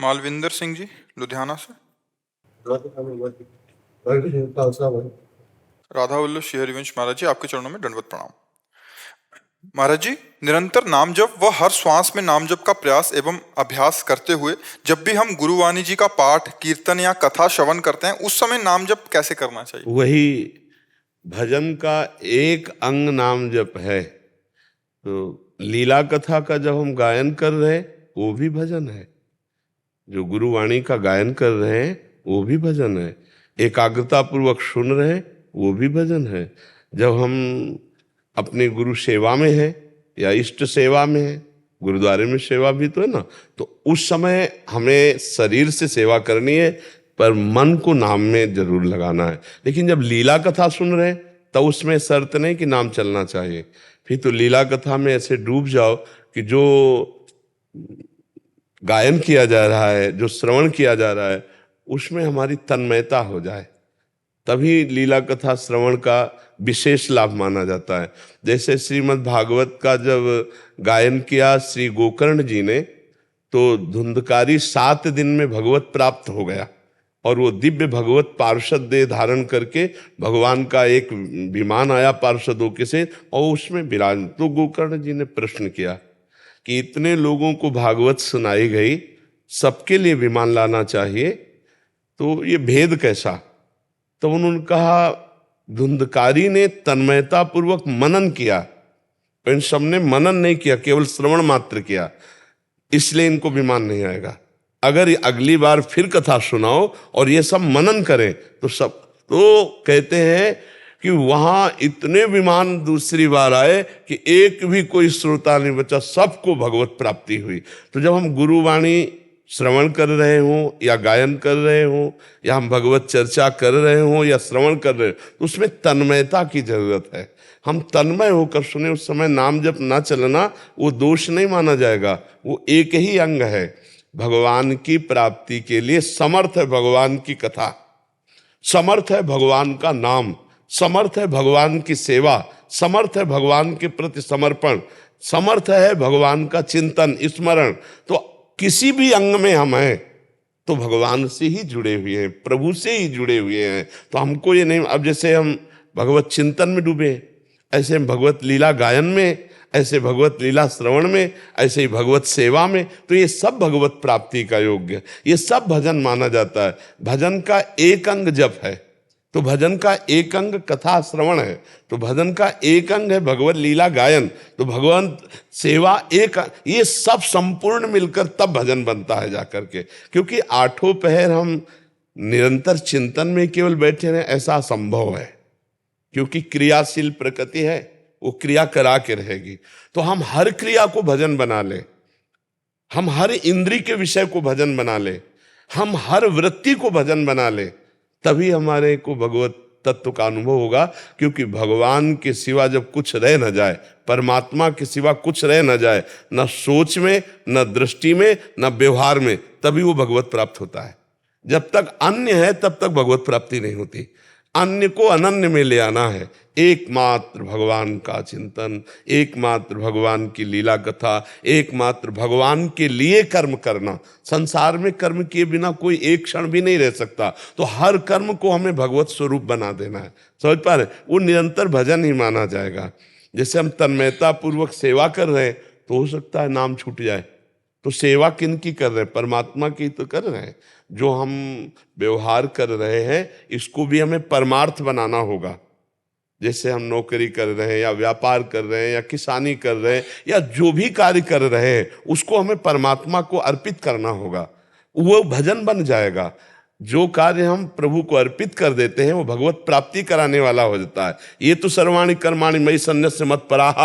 मालविंदर सिंह जी लुधियाना से। राधा वल्लभ श्री हरिवंश महाराज जी, आपके चरणों में दंडवत प्रणाम। महाराज जी, निरंतर नाम जप व हर श्वास में नाम जप का प्रयास एवं अभ्यास करते हुए जब भी हम गुरुवाणी जी का पाठ, कीर्तन या कथा श्रवण करते हैं, उस समय नाम जप कैसे करना चाहिए? वही भजन का एक अंग नाम जप है। तो लीला कथा का जब हम गायन कर रहे हैं वो भी भजन है, जो गुरुवाणी का गायन कर रहे हैं वो भी भजन है, एकाग्रता पूर्वक सुन रहे हैं वो भी भजन है। जब हम अपने गुरु सेवा में हैं या इष्ट सेवा में हैं, गुरुद्वारे में सेवा भी तो है ना, तो उस समय हमें शरीर से सेवा करनी है पर मन को नाम में जरूर लगाना है। लेकिन जब लीला कथा सुन रहे हैं तो उसमें शर्त नहीं कि नाम चलना चाहिए। फिर तो लीला कथा में ऐसे डूब जाओ कि जो गायन किया जा रहा है, जो श्रवण किया जा रहा है, उसमें हमारी तन्मयता हो जाए, तभी लीला कथा श्रवण का विशेष लाभ माना जाता है। जैसे श्रीमद् भागवत का जब गायन किया श्री गोकर्ण जी ने, तो धुंधकारी 7 दिन में भगवत प्राप्त हो गया और वो दिव्य भगवत पार्षद देह धारण करके भगवान का एक विमान आया पार्षदों के से और उसमें विराज। तो गोकर्ण जी ने प्रश्न किया कि इतने लोगों को भागवत सुनाई गई, सबके लिए विमान लाना चाहिए, तो ये भेद कैसा? तो उन्होंने कहा धुंधकारी ने तन्मयता पूर्वक मनन किया, इन सब ने मनन नहीं किया, केवल श्रवण मात्र किया, इसलिए इनको विमान नहीं आएगा। अगर अगली बार फिर कथा सुनाओ और ये सब मनन करें तो सब, तो कहते हैं कि वहां इतने विमान दूसरी बार आए कि एक भी कोई श्रोता नहीं बचा, सबको भगवत प्राप्ति हुई। तो जब हम गुरुवाणी श्रवण कर रहे हों या गायन कर रहे हों या हम भगवत चर्चा कर रहे हों या श्रवण कर रहे हो, तो उसमें तन्मयता की जरूरत है। हम तन्मय होकर सुने, उस समय नाम जप ना चलना वो दोष नहीं माना जाएगा, वो एक ही अंग है। भगवान की प्राप्ति के लिए समर्थ है भगवान की कथा, समर्थ है भगवान का नाम, समर्थ है भगवान की सेवा, समर्थ है भगवान के प्रति समर्पण, समर्थ है भगवान का चिंतन स्मरण। तो किसी भी अंग में हम हैं तो भगवान से ही जुड़े हुए हैं, प्रभु से ही जुड़े हुए हैं। तो हमको ये नहीं, अब जैसे हम भगवत चिंतन में डूबे, ऐसे हम भगवत लीला गायन में, ऐसे भगवत लीला श्रवण में, ऐसे ही भगवत सेवा में, तो ये सब भगवत प्राप्ति का योग्य, ये सब भजन माना जाता है। भजन का एक अंग जप है, तो भजन का एक अंग कथा श्रवण है, तो भजन का एक अंग है भगवत लीला गायन, तो भगवान सेवा एक, ये सब संपूर्ण मिलकर तब भजन बनता है जाकर के। क्योंकि 8 पहर हम निरंतर चिंतन में केवल बैठे रहें ऐसा असंभव है, क्योंकि क्रियाशील प्रकृति है, वो क्रिया करा के रहेगी। तो हम हर क्रिया को भजन बना ले, हम हर इंद्री के विषय को भजन बना ले, हम हर वृत्ति को भजन बना ले, तभी हमारे को भगवत तत्व का अनुभव होगा। क्योंकि भगवान के सिवा जब कुछ रह न जाए, परमात्मा के सिवा कुछ रह न जाए, न सोच में, न दृष्टि में, न व्यवहार में, तभी वो भगवत प्राप्त होता है। जब तक अन्य है तब तक भगवत प्राप्ति नहीं होती। अन्य को अनन्य में ले आना है, एकमात्र भगवान का चिंतन, एकमात्र भगवान की लीला कथा, एकमात्र भगवान के लिए कर्म करना। संसार में कर्म किए बिना कोई एक क्षण भी नहीं रह सकता, तो हर कर्म को हमें भगवत स्वरूप बना देना है। समझ पा रहे? वो निरंतर भजन ही माना जाएगा। जैसे हम तन्मयता पूर्वक सेवा कर रहे हैं तो हो सकता है नाम छूट जाए, तो सेवा किन की कर रहे हैं? परमात्मा की तो कर रहे हैं। जो हम व्यवहार कर रहे हैं इसको भी हमें परमार्थ बनाना होगा। जैसे हम नौकरी कर रहे हैं या व्यापार कर रहे हैं या किसानी कर रहे हैं या जो भी कार्य कर रहे हैं उसको हमें परमात्मा को अर्पित करना होगा, वो भजन बन जाएगा। जो कार्य हम प्रभु को अर्पित कर देते हैं वो भगवत प्राप्ति कराने वाला हो जाता है। ये तो सर्वाणि कर्माणि मयि सन्न्यस्य मत्पराः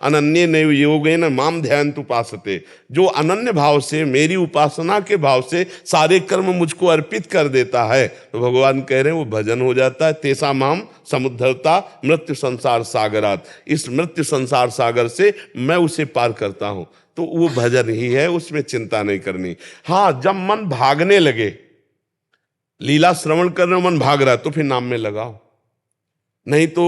अनन्ये नैव योगेन माम ध्यायन्तु उपासते। जो अनन्य भाव से, मेरी उपासना के भाव से सारे कर्म मुझको अर्पित कर देता है, तो भगवान कह रहे हैं वो भजन हो जाता है। तेषां माम समुद्धरता मृत्यु संसार सागरात, इस मृत्यु संसार सागर से मैं उसे पार करता हूँ। तो वो भजन ही है, उसमें चिंता नहीं करनी। हाँ, जब मन भागने लगे, लीला श्रवण कर रहे हो मन भाग रहा है, तो फिर नाम में लगाओ, नहीं तो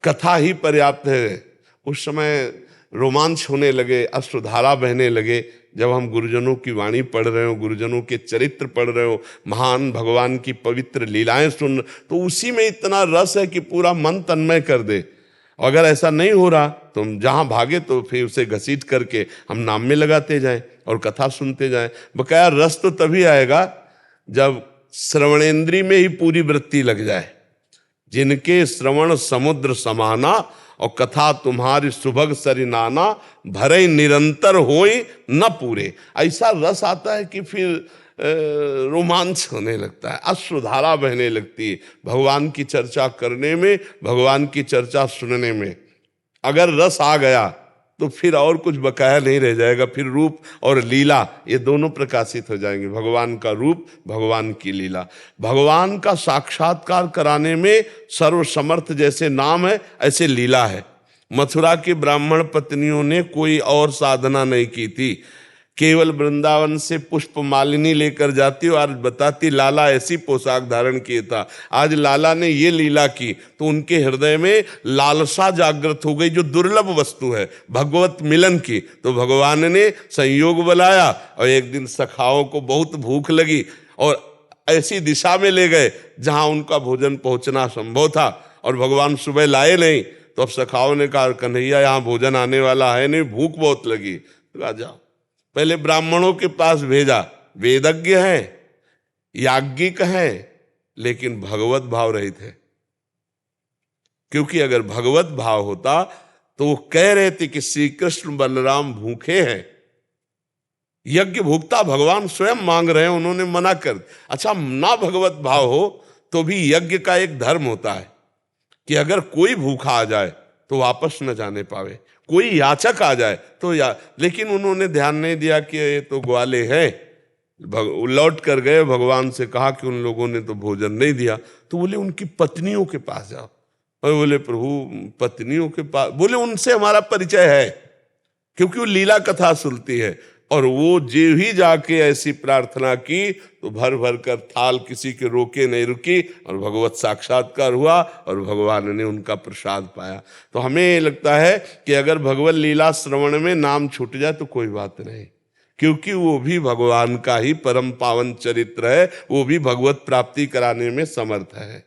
कथा ही पर्याप्त है। उस समय रोमांच होने लगे, अश्रुधारा बहने लगे जब हम गुरुजनों की वाणी पढ़ रहे हो, गुरुजनों के चरित्र पढ़ रहे हो, महान भगवान की पवित्र लीलाएं सुन, तो उसी में इतना रस है कि पूरा मन तन्मय कर दे। अगर ऐसा नहीं हो रहा तो हम जहाँ भागे तो फिर उसे घसीट करके हम नाम में लगाते जाएं और कथा सुनते जाएं। बकाया रस तो तभी आएगा जब श्रवणेंद्री में ही पूरी वृत्ति लग जाए। जिनके श्रवण समुद्र समाना और कथा तुम्हारी सुभग सरिनाना, भरे निरंतर होई न पूरे। ऐसा रस आता है कि फिर रोमांच होने लगता है, अश्रुधारा बहने लगती है भगवान की चर्चा करने में, भगवान की चर्चा सुनने में। अगर रस आ गया तो फिर और कुछ बकाया नहीं रह जाएगा, फिर रूप और लीला ये दोनों प्रकाशित हो जाएंगे। भगवान का रूप, भगवान की लीला। भगवान का साक्षात्कार कराने में सर्वसमर्थ जैसे नाम है, ऐसे लीला है। मथुरा की ब्राह्मण पत्नियों ने कोई और साधना नहीं की थी, केवल वृंदावन से पुष्प मालिनी लेकर जाती और बताती लाला ऐसी पोशाक धारण किया था। आज लाला ने ये लीला की तो उनके हृदय में लालसा जागृत हो गई, जो दुर्लभ वस्तु है भगवत मिलन की। तो भगवान ने संयोग बुलाया और एक दिन सखाओं को बहुत भूख लगी और ऐसी दिशा में ले गए जहां उनका भोजन पहुंचना संभव था, और भगवान सुबह लाए नहीं। तो अब सखाओं ने कहा, कन्हैया यहाँ भोजन आने वाला है नहीं, भूख बहुत लगी। तो कहा जाओ। पहले ब्राह्मणों के पास भेजा, वेदज्ञ हैं, याज्ञिक हैं, लेकिन भगवत भाव रहित है। क्योंकि अगर भगवत भाव होता तो वो कह रहे थे कि श्री कृष्ण बलराम भूखे हैं, यज्ञ भुगता भगवान स्वयं मांग रहे हैं, उन्होंने मना कर। अच्छा, ना भगवत भाव हो तो भी यज्ञ का एक धर्म होता है कि अगर कोई भूखा आ जाए तो वापस न जाने पावे, कोई याचक आ जाए तो लेकिन उन्होंने ध्यान नहीं दिया कि ये तो ग्वाले हैं। लौट कर गए, भगवान से कहा कि उन लोगों ने तो भोजन नहीं दिया। तो बोले उनकी पत्नियों के पास जाओ। और बोले प्रभु पत्नियों के पास, बोले उनसे हमारा परिचय है, क्योंकि वो लीला कथा सुनती है। और वो जो ही जाके ऐसी प्रार्थना की तो भर भर कर थाल किसी के रोके नहीं रुकी, और भगवत साक्षात्कार हुआ और भगवान ने उनका प्रसाद पाया। तो हमें लगता है कि अगर भगवत लीला श्रवण में नाम छूट जाए तो कोई बात नहीं, क्योंकि वो भी भगवान का ही परम पावन चरित्र है, वो भी भगवत प्राप्ति कराने में समर्थ है।